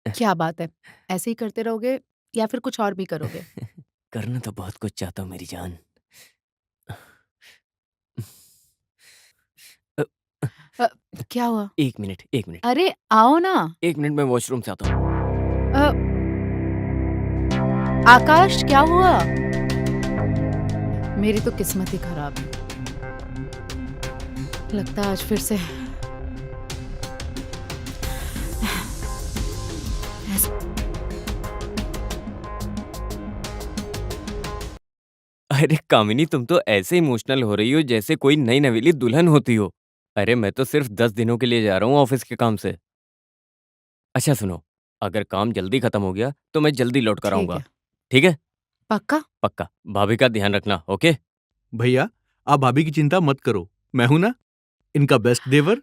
क्या बात है, ऐसे ही करते रहोगे या फिर कुछ और भी करोगे? करना तो बहुत कुछ चाहता हूँ मेरी जान। अ, अ, क्या हुआ? 1 मिनट, 1 मिनट, अरे आओ ना। 1 मिनट मैं वॉशरूम से आता हूँ। अ, आकाश क्या हुआ? मेरी तो किस्मत ही खराब है। लगता है आज फिर से ऐस- अरे कामिनी, तुम तो ऐसे इमोशनल हो रही हो जैसे कोई नई नवेली दुल्हन होती हो। अरे मैं तो सिर्फ 10 दिनों के लिए जा रहा हूँ ऑफिस के काम से। अच्छा सुनो, अगर काम जल्दी खत्म हो गया तो मैं जल्दी लौट कर ठीक आऊँगा। है। ठीक है? पक्का? पक्का। भाभी का ध्यान रखना, ओके? भैया, आप भाभी की चिंता मत करो, मैं हूं ना, इनका बेस्ट देवर।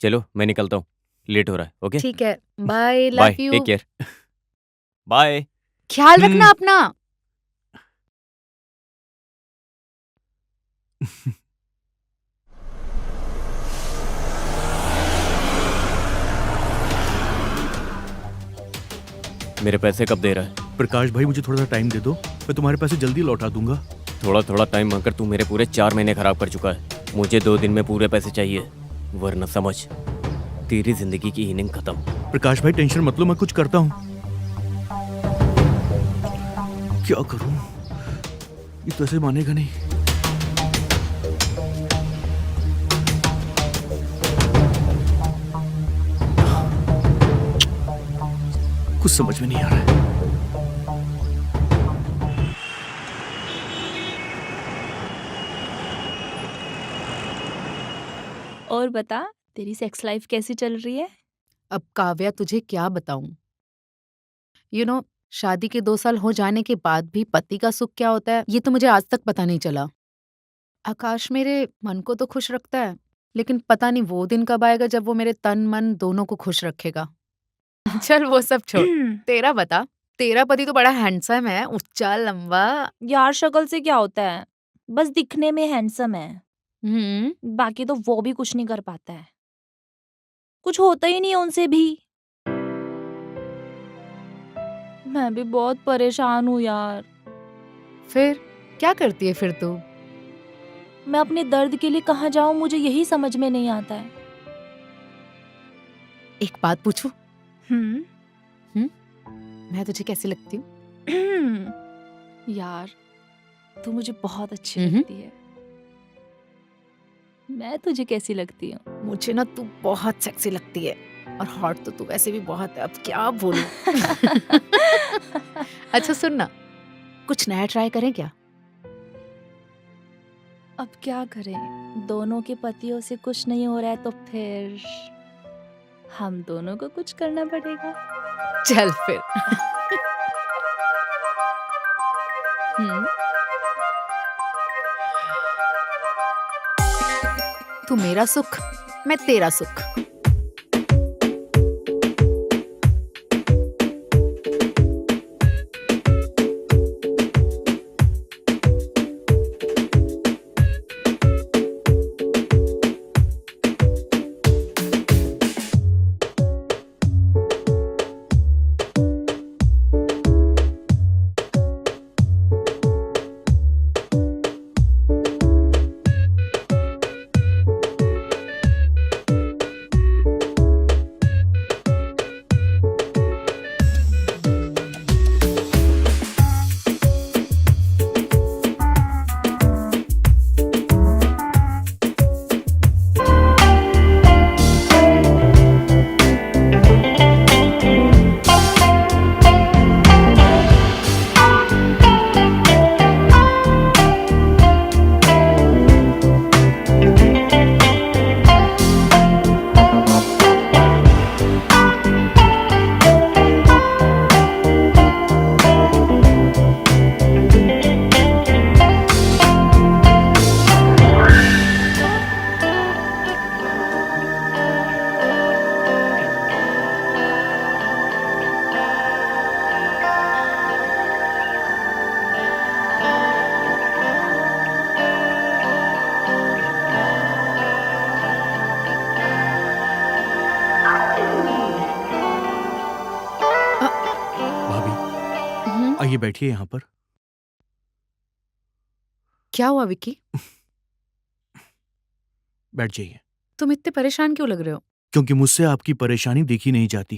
चलो मैं निकलता हूँ, लेट हो रहा है, ओके? ठीक है। Bye, love bye, take you. Care, bye. ख्याल रखना हम्म। अपना। मेरे पैसे कब दे रहा है? प्रकाश भाई, मुझे थोड़ा सा टाइम दे दो, मैं तुम्हारे पैसे जल्दी लौटा दूंगा। थोड़ा थोड़ा टाइम मांगकर तू मेरे पूरे 4 महीने खराब कर चुका है। मुझे 2 दिन में पूरे पैसे चाहिए, वरना समझ तेरी जिंदगी की इनिंग खत्म। प्रकाश भाई टेंशन मत लो, मैं कुछ करता हूँ। क्या करूँ, ये तो ऐसे मानेगा नहीं। कुछ समझ में नहीं आ रहा है। और बता, तेरी सेक्स लाइफ कैसी चल रही है? अब काव्या तुझे क्या बताऊं? यू नो शादी के 2 साल हो जाने के बाद भी पति का सुख क्या होता है ये तो मुझे आज तक पता नहीं चला। आकाश मेरे मन को तो खुश रखता है, लेकिन पता नहीं वो दिन कब आएगा जब वो मेरे तन मन दोनों को खुश रखेगा। चल वो सब छोड़, तेरा बता। तेरा पति तो बड़ा हैंडसम है, ऊंचा लंबा। यार शक्ल से क्या होता है, बस दिखने में हैंडसम है। बाकी तो वो भी कुछ नहीं कर पाता है, कुछ होता ही नहीं है उनसे भी। मैं भी बहुत परेशान हूँ यार। फिर क्या करती है फिर तू? मैं अपने दर्द के लिए कहाँ जाऊँ, मुझे यही समझ में नहीं आता है। एक बात पूछूं? हम्म। मैं तुझे कैसी लगती हूँ? यार तू मुझे बहुत अच्छी हम्म। लगती है। मैं तुझे कैसी लगती हूँ? मुझे ना तू बहुत सेक्सी लगती है, और हॉट तो तू वैसे भी बहुत है, अब क्या बोलूं। अच्छा सुन ना, कुछ नया ट्राई करें क्या? अब क्या करें, दोनों के पतियों से कुछ नहीं हो रहा है तो फिर हम दोनों को कुछ करना पड़ेगा। चल फिर। हम्म। तू मेरा सुख, मैं तेरा सुख। आइए बैठिए यहाँ पर। क्या हुआ विकी? बैठ जाइए। तुम इतने परेशान क्यों लग रहे हो? क्योंकि मुझसे आपकी परेशानी देखी नहीं जाती।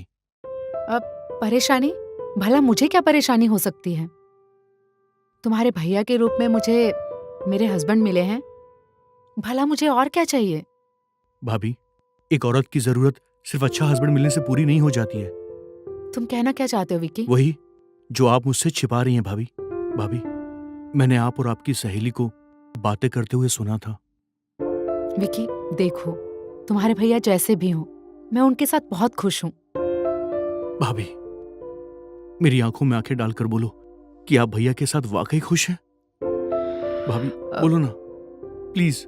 अब परेशानी? भला मुझे क्या परेशानी हो सकती है? तुम्हारे भैया के रूप में मुझे मेरे हस्बैंड मिले हैं, भला मुझे और क्या चाहिए? भाभी, एक औरत की जरूरत सिर्फ अच्छा हस्बैंड मिलने से पूरी नहीं हो जाती है। तुम कहना क्या चाहते हो विकी? वही जो आप मुझसे छिपा रही हैं भाभी। भाभी, मैंने आप और आपकी सहेली को बातें करते हुए सुना था। विकी देखो, तुम्हारे भैया जैसे भी हों, मैं उनके साथ बहुत खुश हूँ। भाभी, मेरी आंखों में आंखें डालकर बोलो कि आप भैया के साथ वाकई खुश हैं। भाभी बोलो ना, प्लीज।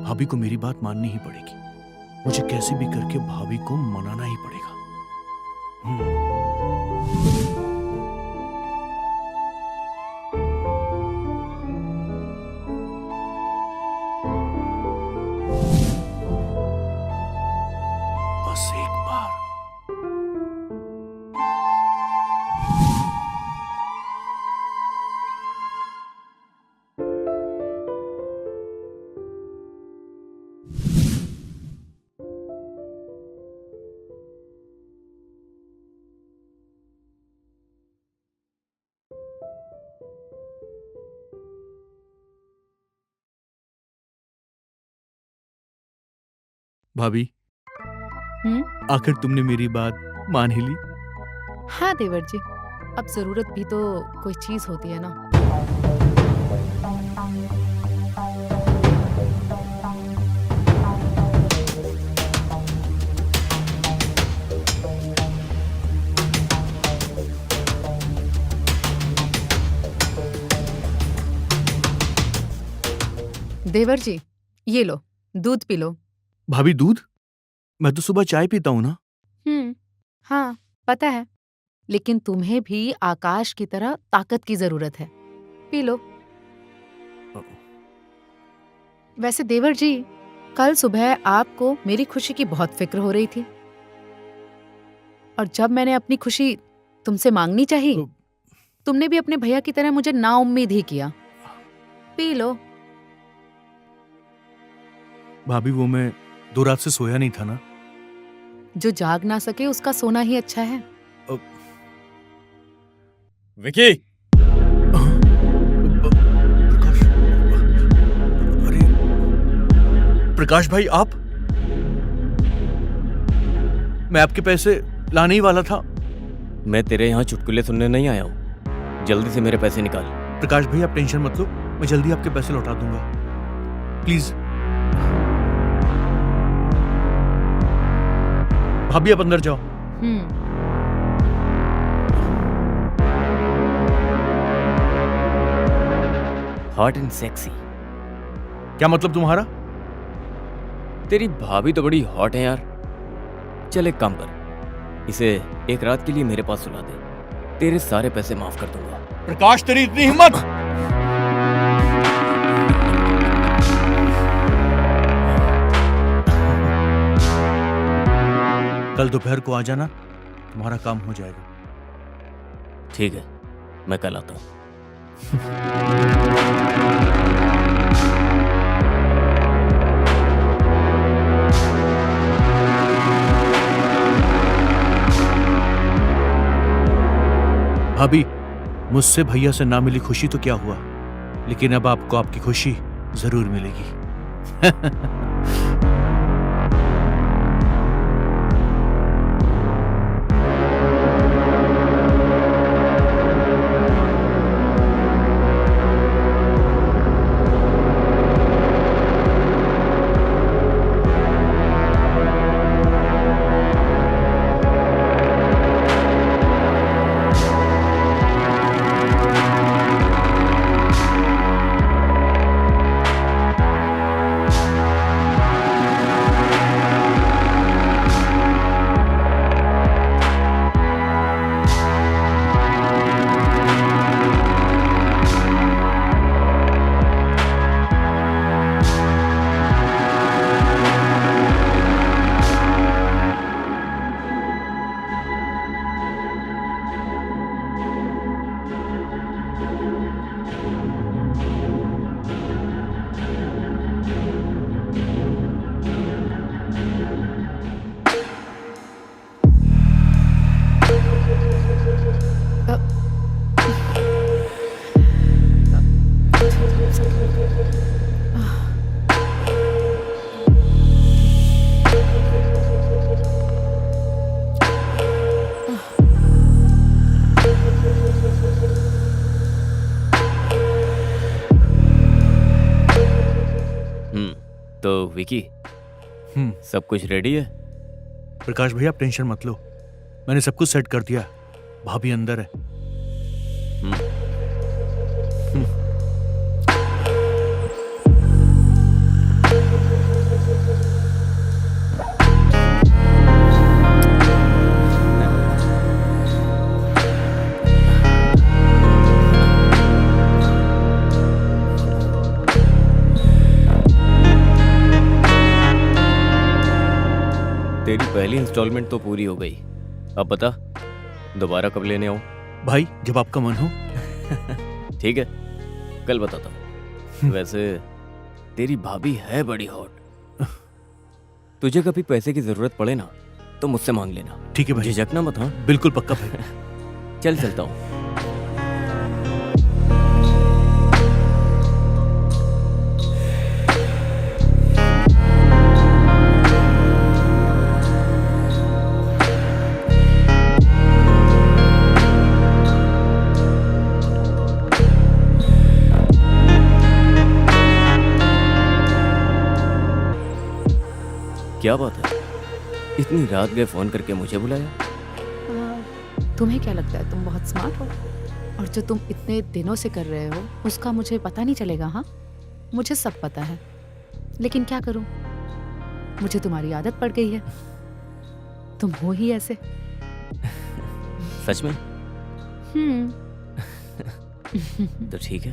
भाभी को मेरी बात माननी ही पड़ेगी। मुझे कैसे भी करके भाभी को मनाना ही पड़ेगा। बस एक बार। भाभी, आखिर तुमने मेरी बात मान ही ली। हाँ देवर जी, अब जरूरत भी तो कोई चीज होती है ना। देवर जी, ये लो, दूध पी लो। भाभी दूध? मैं तो सुबह चाय पीता हूं ना। हाँ पता है, लेकिन तुम्हें भी आकाश की तरह ताकत की जरूरत है, पी लो। वैसे देवर जी, कल सुबह आपको मेरी खुशी की बहुत फिक्र हो रही थी, और जब मैंने अपनी खुशी तुमसे मांगनी चाही, तुमने भी अपने भैया की तरह मुझे नाउम्मीद ही किया। P low. भाभी, वो मैं 2 रात से सोया नहीं था ना। जो जाग ना सके उसका सोना ही अच्छा है। विकी, प्रकाश, अरे प्रकाश भाई, आप? मैं आपके पैसे लाने ही वाला था। मैं तेरे यहाँ चुटकुले सुनने नहीं आया हूँ। जल्दी से मेरे पैसे निकाल। प्रकाश भाई, आप टेंशन मत लो, मैं जल्दी आपके पैसे लौटा दूंगा। प्लीज। भाभी, आप अंदर जाओ। Hot and sexy. क्या मतलब तुम्हारा? तेरी भाभी तो बड़ी हॉट है यार। चल एक काम कर, इसे एक रात के लिए मेरे पास सुला दे, तेरे सारे पैसे माफ कर दूंगा। प्रकाश, तेरी इतनी हिम्मत! कल दोपहर को आ जाना, तुम्हारा काम हो जाएगा। ठीक है, मैं कल आता हूँ। भाभी, मुझसे भैया से ना मिली खुशी तो क्या हुआ, लेकिन अब आपको आपकी खुशी जरूर मिलेगी। तो विकी, हम्म, सब कुछ रेडी है? प्रकाश भैया आप टेंशन मत लो, मैंने सब कुछ सेट कर दिया। भाभी अंदर है। हम्म, तेरी पहली इंस्टॉलमेंट तो पूरी हो गई। अब बता, दोबारा कब लेने आऊं? भाई जब आपका मन हो। ठीक है, कल बताता हूँ। वैसे तेरी भाभी है बड़ी हॉट। तुझे कभी पैसे की जरूरत पड़े ना तो मुझसे मांग लेना। ठीक है भाई, झिझकना मत। हाँ, बिल्कुल पक्का भाई। चल चलता हूँ। क्या बात है, इतनी रात गए फोन करके मुझे बुलाया? तुम्हें क्या लगता है तुम बहुत स्मार्ट हो, और जो तुम इतने दिनों से कर रहे हो उसका मुझे पता नहीं चलेगा? हाँ, मुझे सब पता है, लेकिन क्या करूं, मुझे तुम्हारी आदत पड़ गई है। तुम हो ही ऐसे। सच में? हम्म। तो ठीक है,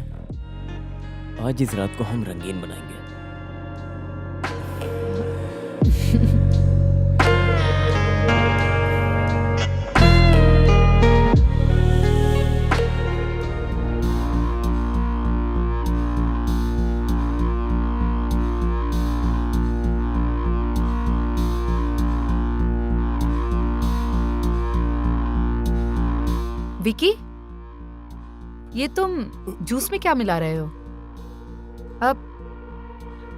आज इस रात को हम रंगीन बनाएंगे। विकी, ये तुम जूस में क्या मिला रहे हो? अब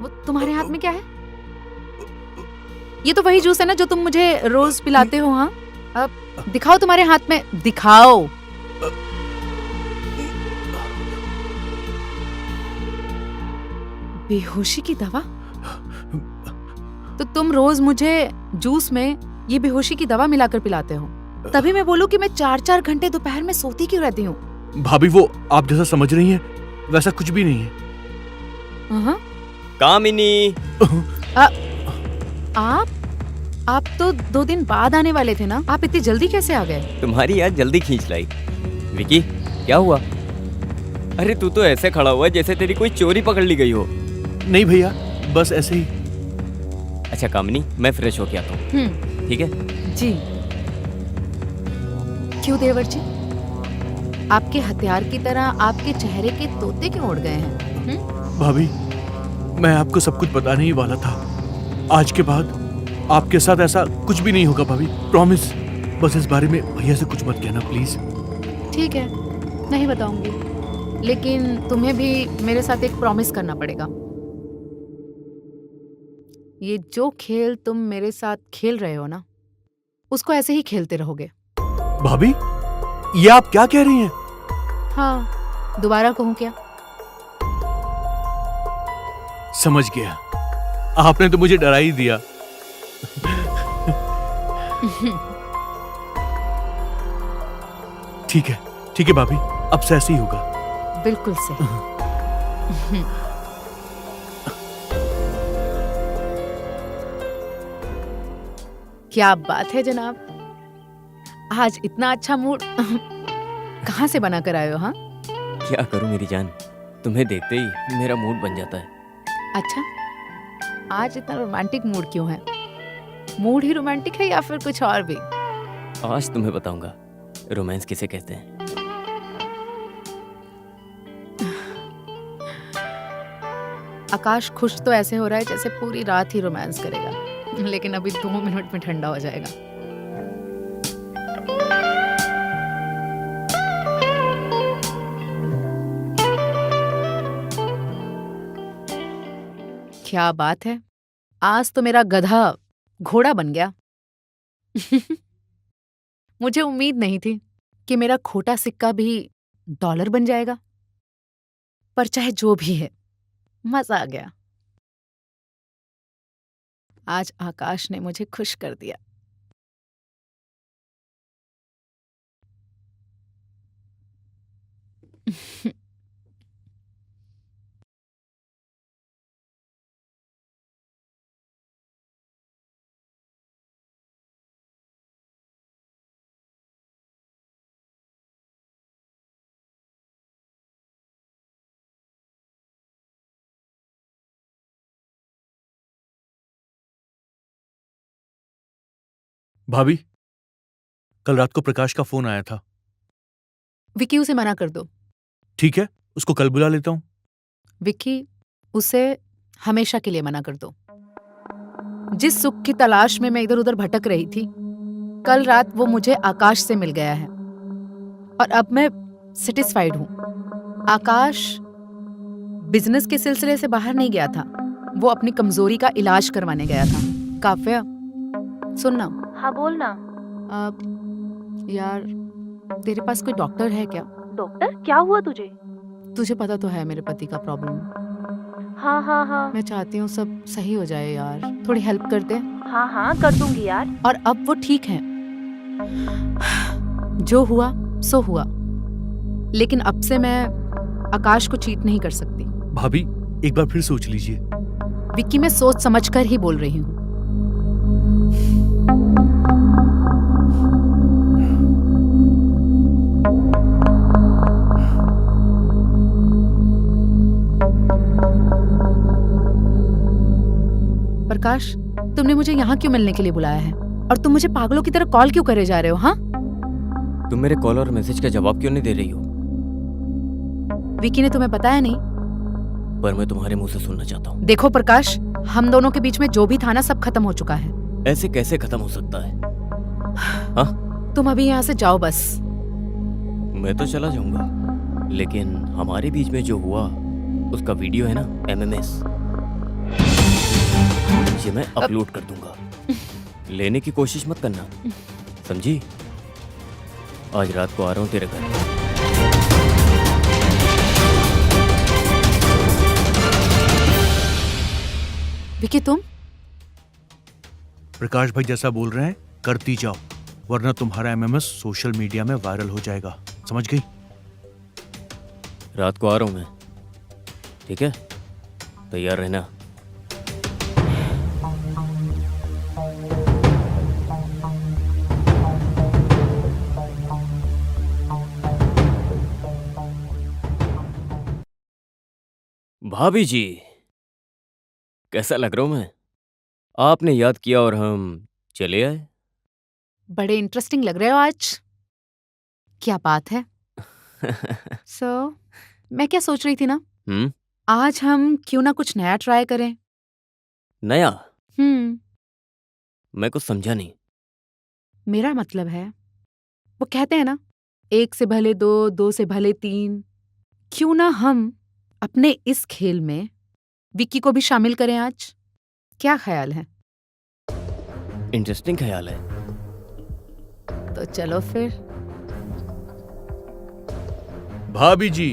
वो तुम्हारे हाथ में क्या है? ये तो वही जूस है ना जो तुम मुझे रोज पिलाते हो। हाँ, अब दिखाओ तुम्हारे हाथ में, दिखाओ। बेहोशी की दवा? तो तुम रोज मुझे जूस में ये बेहोशी की दवा मिलाकर पिलाते हो, तभी मैं बोलूं कि मैं 4-4 घंटे दोपहर में सोती क्यों रहती हूँ। भाभी वो आप जैसा समझ रही हैं वैसा कुछ भी नहीं है। कामिनी, आप तो 2 दिन बाद आने वाले थे ना, आप इतनी जल्दी कैसे आ गए? तुम्हारी याद जल्दी खींच लाई। विकी, क्या हुआ? अरे तू तो ऐसे खड़ा हुआ है जैसे तेरी कोई चोरी पकड़ ली गई हो। नहीं भैया, बस ऐसे ही। अच्छा कामिनी, मैं फ्रेश होके आता हूँ, ठीक है? जी। क्यों देवर जी, आपके हथियार की तरह आपके चेहरे के तोते क्यों उड़ गए हैं? भाभी, मैं आपको सब कुछ बताने ही वाला था। आज के बाद आपके साथ ऐसा कुछ भी नहीं होगा भाभी, प्रॉमिस। बस इस बारे में भैया से कुछ मत कहना प्लीज। ठीक है, नहीं बताऊंगी, लेकिन तुम्हें भी मेरे साथ एक प्रॉमिस करना पड़ेगा। ये जो खेल तुम मेरे साथ खेल रहे हो ना, उसको ऐसे ही खेलते रहोगे। भाभी, ये आप क्या कह रही हैं? हाँ, दोबारा कहूँ क्या? समझ गया, आपने तो मुझे डरा ही दिया। ठीक है भाभी, अब से ऐसे ही होगा। बिल्कुल सही। क्या बात है जनाब, आज इतना अच्छा मूड कहाँ से बना कर आए हो? हाँ, क्या करूं मेरी जान, तुम्हें देखते ही मेरा मूड बन जाता है। अच्छा, आज इतना रोमांटिक मूड क्यों है? मूड ही रोमांटिक है या फिर कुछ और भी? आज तुम्हें बताऊंगा रोमांस किसे कहते हैं। आकाश खुश तो ऐसे हो रहा है जैसे पूरी रात ही रोमांस करेगा, लेकिन अभी 2 मिनट में ठंडा हो जाएगा। क्या बात है, आज तो मेरा गधा घोड़ा बन गया। मुझे उम्मीद नहीं थी कि मेरा खोटा सिक्का भी डॉलर बन जाएगा, पर चाहे जो भी है, मजा आ गया। आज आकाश ने मुझे खुश कर दिया। भाभी, कल रात को प्रकाश का फोन आया था। विक्की, उसे मना कर दो। ठीक है, उसको कल बुला लेता हूं। विक्की, उसे हमेशा के लिए मना कर दो। जिस सुख की तलाश में मैं इधर उधर भटक रही थी, कल रात वो मुझे आकाश से मिल गया है और अब मैं सेटिस्फाइड हूं। आकाश बिजनेस के सिलसिले से बाहर नहीं गया था, वो अपनी कमजोरी का इलाज करवाने गया था। काव्या, सुनना। हाँ बोल ना। यार, तेरे पास कोई डॉक्टर है क्या? डॉक्टर? क्या हुआ तुझे? तुझे पता तो है मेरे पति का प्रॉब्लम। हाँ हाँ हाँ। मैं चाहती हूँ सब सही हो जाए यार, थोड़ी हेल्प कर दे। हाँ हाँ कर दूंगी यार। और अब वो ठीक हैं। जो हुआ सो हुआ, लेकिन अब से मैं आकाश को चीट नहीं कर सकती। भाभी, एक बार फिर सोच लीजिए। विक्की, मैं सोच समझकर ही बोल रही हूँ। प्रकाश, तुमने मुझे यहाँ क्यों मिलने के लिए बुलाया है? और तुम मुझे पागलों की तरह कॉल क्यों करे जा रहे हो? हाँ, तुम मेरे कॉल और मैसेज का जवाब क्यों नहीं दे रही हो? विक्की ने तुम्हें बताया नहीं? पर मैं तुम्हारे मुंह से सुनना चाहता हूँ। देखो प्रकाश, हम दोनों के बीच में जो भी था ना, सब खत्म हो चुका है। ऐसे कैसे खत्म हो सकता है? हाँ, तुम अभी यहाँ से जाओ बस। मैं तो चला जाऊंगा, लेकिन हमारे बीच में जो हुआ उसका वीडियो है ना, MMS, ये मैं अपलोड कर दूंगा। लेने की कोशिश मत करना, समझी? आज रात को आ रहा हूँ तेरे घर। विक्की, तुम? प्रकाश भाई जैसा बोल रहे हैं करती जाओ, वरना तुम्हारा MMS सोशल मीडिया में वायरल हो जाएगा। समझ गई? रात को आ रहा हूँ मैं, ठीक है? तैयार रहना। भाभी जी, कैसा लग रहा हूं मैं? आपने याद किया और हम चले आए। बड़े इंटरेस्टिंग लग रहे हो आज। क्या बात है? मैं क्या सोच रही थी ना, आज हम क्यों ना कुछ नया ट्राई करें। नया? हम्म मैं कुछ समझा नहीं। मेरा मतलब है, वो कहते हैं ना, 1 से भले 2, 2 से भले 3। क्यों ना हम अपने इस खेल में विक्की को भी शामिल करें आज? क्या ख्याल है? इंटरेस्टिंग ख्याल है। तो चलो फिर। भाभी जी,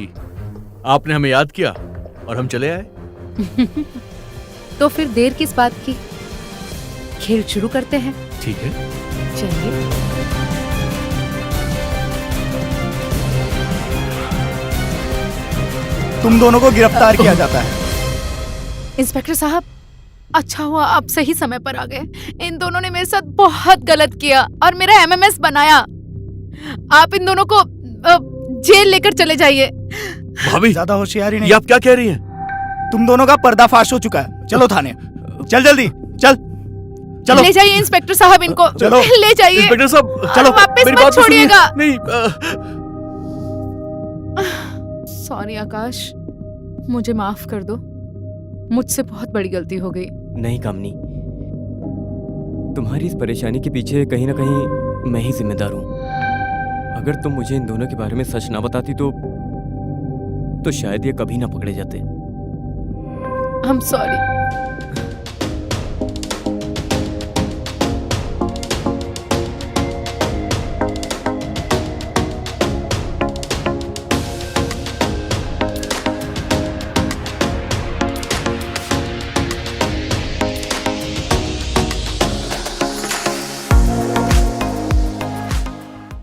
आपने हमें याद किया और हम चले आए। तो फिर देर किस बात की? खेल शुरू करते हैं। ठीक है। चलिए। तुम दोनों को गिरफ्तार किया जाता है। इंस्पेक्टर साहब, अच्छा हुआ आप सही समय पर आ गए। इन दोनों ने मेरे साथ बहुत गलत किया और मेरा एमएमएस बनाया। आप इन दोनों को जेल लेकर चले जाइए। भाभी, ज्यादा होशियारी ये नहीं। आप क्या कह रही हैं? तुम दोनों का पर्दाफाश हो चुका है। चलो थाने। चल जल्दी, चल। चलो। ले जाइए इंस्पेक्टर साहब इनको। चलो। ले जाइए। इंस्पेक्टर साहब, चलो वापस मेरी मत बात तो सुनिए। छोड़िएगा। नहीं, सॉरी आकाश, मुझे माफ कर दो। मुझसे बहुत बड़ी गलती हो गई। नहीं कामनी, तुम्हारी इस परेशानी के पीछे कहीं ना कहीं मैं ही जिम्मेदार हूँ। अगर तुम मुझे इन दोनों के बारे में सच ना बताती तो शायद ये कभी ना पकड़े जाते। I'm sorry।